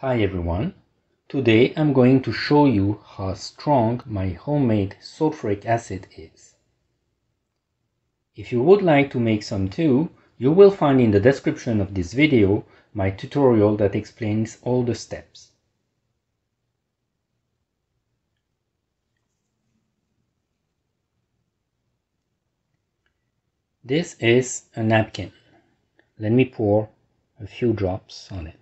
Hi everyone, today I'm going to show you how strong my homemade sulfuric acid is. If you would like to make some too, you will find in the description of this video my tutorial that explains all the steps. This is a napkin. Let me pour a few drops on it.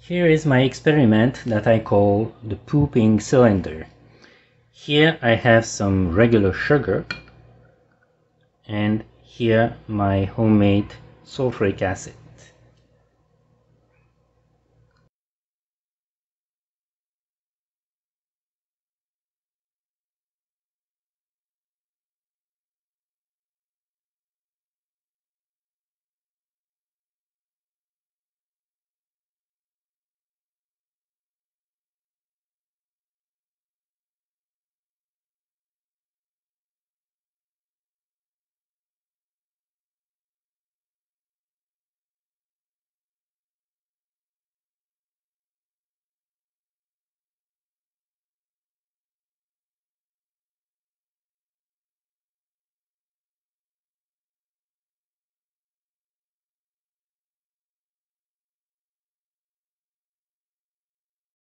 Here is my experiment that I call the pooping cylinder. Here I have some regular sugar and here my homemade sulfuric acid.